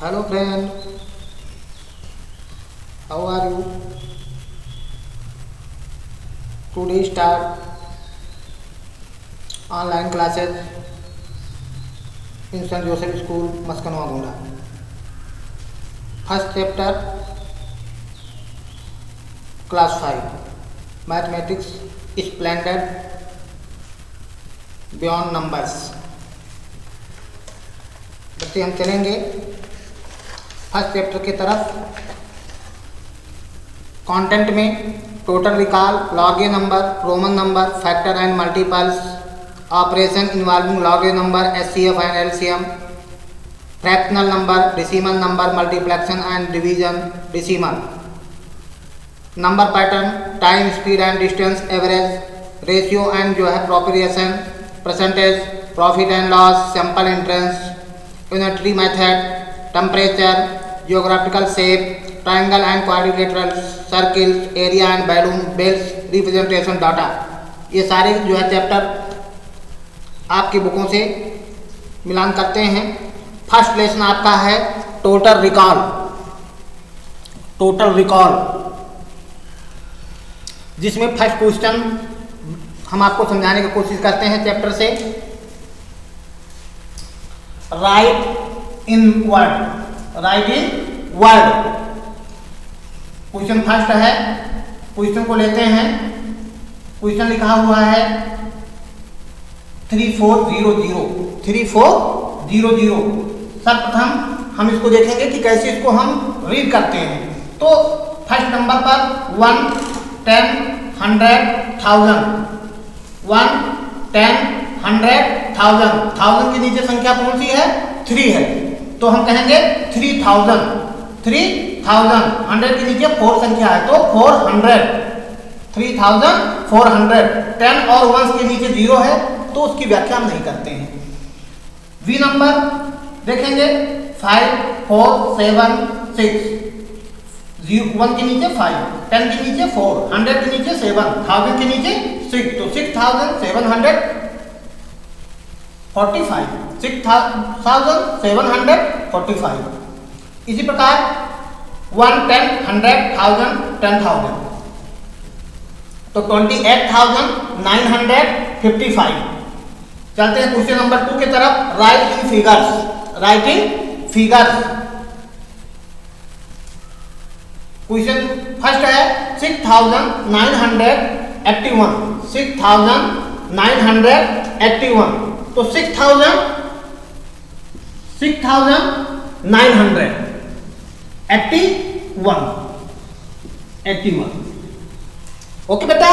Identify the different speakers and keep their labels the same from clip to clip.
Speaker 1: Hello friend, how are you? Today start online classes in St. Joseph School, Maskanwa Gonda. First chapter, class 5, Mathematics Splendid Beyond Numbers. बच्चे हम चलेंगे first chapter की तरफ। Content में total recall, large a number, roman number, factor and multiples, operation involving large a number, HCF and LCM, fractional number, decimal number, multiplication and division, decimal number pattern, time, speed and distance, average, ratio and proportion, percentage, profit and loss, simple interest, unitary method, temperature, geographical shape, triangle and quadrilateral, circle, area and volume, bells, representation data, ये सारे chapter आपकी बुकों से मिलान करते हैं। First lesson आपका है total recall. Total recall जिसमें first question हम आपको समझाने की कोशिश करते हैं चैप्टर से। राइट इन वर्ड, राइट इन वर्ड क्वेश्चन फर्स्ट है। क्वेश्चन को लेते हैं। क्वेश्चन लिखा हुआ है 3400 3400। सर्वप्रथम हम इसको देखेंगे कि कैसे इसको हम रीड करते हैं। तो फर्स्ट नंबर पर 1, 10, 100, 1000, 1, 10, 100, 1000, 1000 के नीचे संख्या कौन सी है? 3 है, तो हम कहेंगे 3000, 3000, 100 के नीचे 4 संख्या है तो 400, 3400। 10 और 1 के नीचे 0 है तो उसकी व्याख्या हम नहीं करते हैं। वी नंबर देखेंगे 5, 4, 7, 6, 1 के नीचे 5, 10 के नीचे 4, 100 के नीचे 7, 1000 के नीचे 6, तो 6745, 6745। इसी प्रकार 1, 10, 100, 1000, 10,000, तो 28,955। चलते हैं क्वेश्चन नंबर 2 की तरफ। राइट इन फिगर्स, राइट इन फिगर्स। क्वेश्चन फर्स्ट है 6981, 6981। तो 6981। ओके बेटा।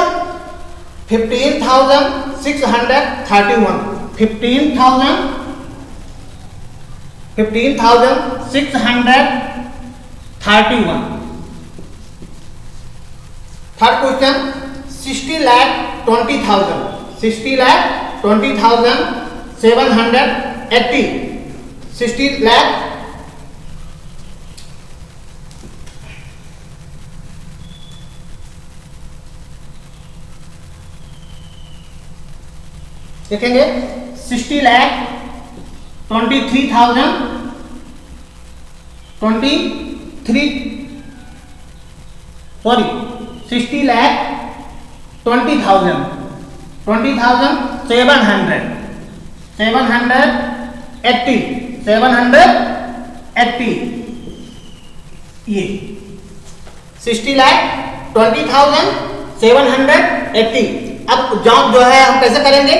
Speaker 1: 15,631, 15,631। थर्ड क्वेश्चन 60,20,000, 60,20,780, 60 लाख देखेंगे 60,23,000, 60,20,000, 20,700, 780, ये 60,20,780। अब जॉब जो है हम कैसे करेंगे?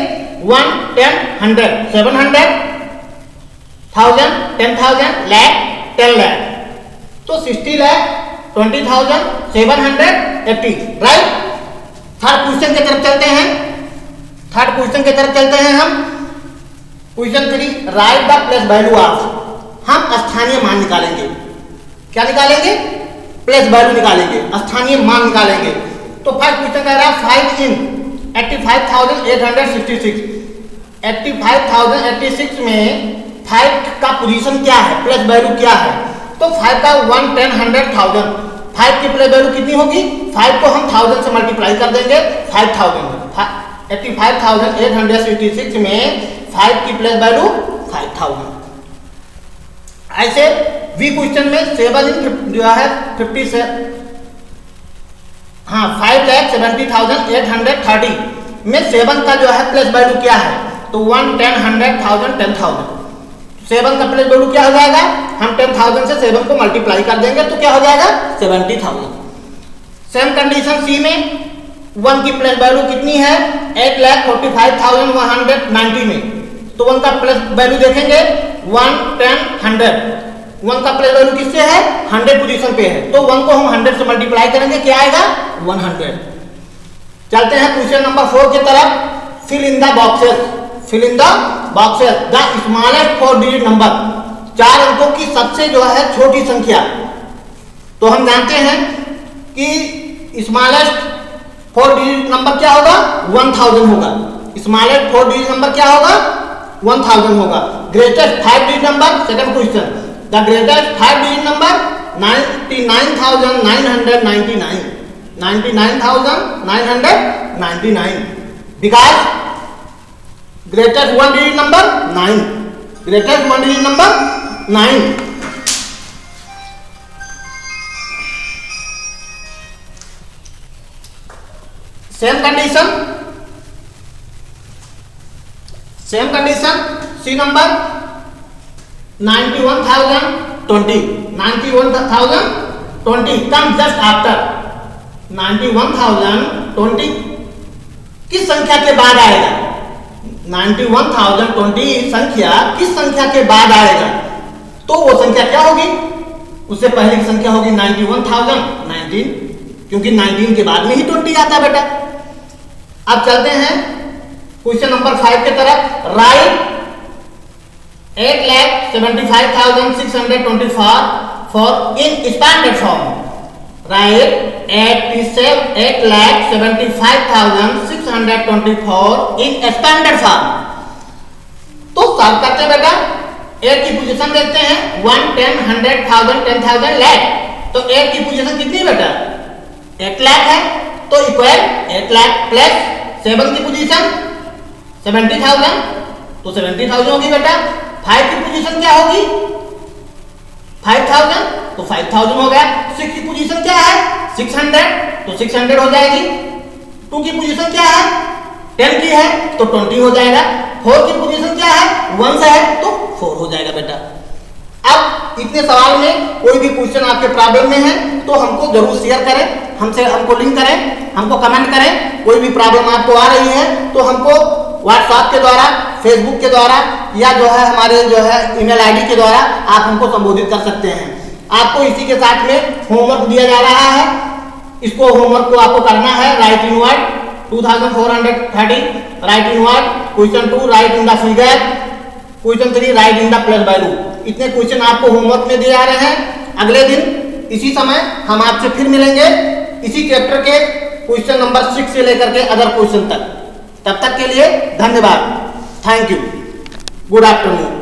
Speaker 1: 1, 10, 100, 700, 1000, 10,000, लाख, 10 लाख, तो 60,20,780, राइट। थर्ड क्वेश्चन की तरफ चलते हैं। थर्ड क्वेश्चन की तरफ चलते हैं हम। Question 3, right the place value of. हम स्थानीय मान निकालेंगे। क्या निकालेंगे? प्लेस वैल्यू निकालेंगे, स्थानीय मान निकालेंगे। तो फर्स्ट क्वेश्चन कह रहा है 5 इन 85,866। 85,086 में 5 का पोजीशन क्या है, प्लेस वैल्यू क्या है? तो 5 का 1, 10, 100, 1000। 5 की प्लेस वैल्यू कितनी होगी? 5 को हम 1000 से मल्टीप्लाई कर देंगे 5000। 85,866 में 5 की प्लेस वैल्यू 5000। ऐसे वी क्वेश्चन में 7 इन जो है 57 5,70,830 में 7 का जो है प्लेस वैल्यू क्या है, तो 1, 10, 100,000, 10,000। 7 का प्लेस वैल्यू क्या हो जाएगा, हम 10,000 से 7 को मल्टीप्लाई कर देंगे तो क्या हो जाएगा 70,000। सेम कंडीशन सी में 1 की प्लेस वैल्यू कितनी है 8,45,190 में, तो 1 का प्लेस वैल्यू देखेंगे 1, 10, 100। 1 का प्लेस वैल्यू किससे है 100 पोजीशन पे है, तो 1 को हम 100 से मल्टीप्लाई करेंगे, क्या आएगा 100। चलते हैं क्वेश्चन नंबर 4 की तरफ। Fill in the boxes, fill in the boxes the smallest 4 digit number, 4 अंकों की सबसे जो है छोटी संख्या। तो हम जानते हैं कि स्मॉलेस्ट 4 डिजिट नंबर क्या होगा 1000 होगा। स्मॉलेस्ट 4 डिजिट नंबर क्या होगा 1000 होगा। Greatest 5 digit number, second question, the greatest 5 digit number 99,999, 99,999, because greatest 1 digit number 9, greatest 1 digit number 9। Same condition see number 91,020, 91,020 come just after. 91,020 किस संख्या के बाद आएगा, 91,020 संख्या किस संख्या के बाद आएगा, तो वो संख्या क्या होगी, उससे पहले की संख्या होगी 91,019, क्योंकि 19 के बाद में ही 20 आता है बेटा। अब चलते हैं क्वेश्चन नंबर 5 की तरफ। Right 8,75,624 for in standard form, right 8,75,624 in standard form. तो सॉल्व करते हैं बेटा। 8 की पोजीशन देखते हैं 1, 10, 100,000, 10,000, लाख। तो 8 की पोजीशन कितनी बेटा 8 लाख है, तो इक्वल 8 लाख प्लस 7 की पोजीशन 70,000, तो 70,000 होगी बेटा। 5 की पोजीशन क्या होगी 5,000, तो 5,000 हो गया। 6 की पोजीशन क्या है 600, तो 600 हो जाएगी। 2 की पोजीशन क्या है 10 की है, तो 20 हो जाएगा। 4 की पोजीशन क्या है 1 से है, तो 4 हो जाएगा बेटा। अब इतने सवाल में कोई भी क्वेश्चन आपके प्रॉब्लम में है तो हमको जरूर शेयर करें, हमको लिंक करें, हमको कमेंट करें। कोई भी प्रॉब्लम आपको आ रही है तो हमको व्हाट्सएप के द्वारा, फेसबुक के द्वारा या जो है हमारे जो है ईमेल आईडी के द्वारा आप हमको संबोधित कर सकते हैं। आपको इसी के साथ में होमवर्क दिया जा रहा है। इसको होमवर्क को आपको करना है। Right in word 2430, right in word. Question 2 right in the figure, question 3 right in the plus value. इतने क्वेश्चन आपको होमवर्क में दिए जा रहे हैं। अगले दिन इसी समय हम आपसे फिर मिलेंगे इसी चैप्टर के क्वेश्चन नंबर 6 से लेकर के अदर क्वेश्चन तक। तब तक के लिए धन्यवाद। Thank you. Good afternoon.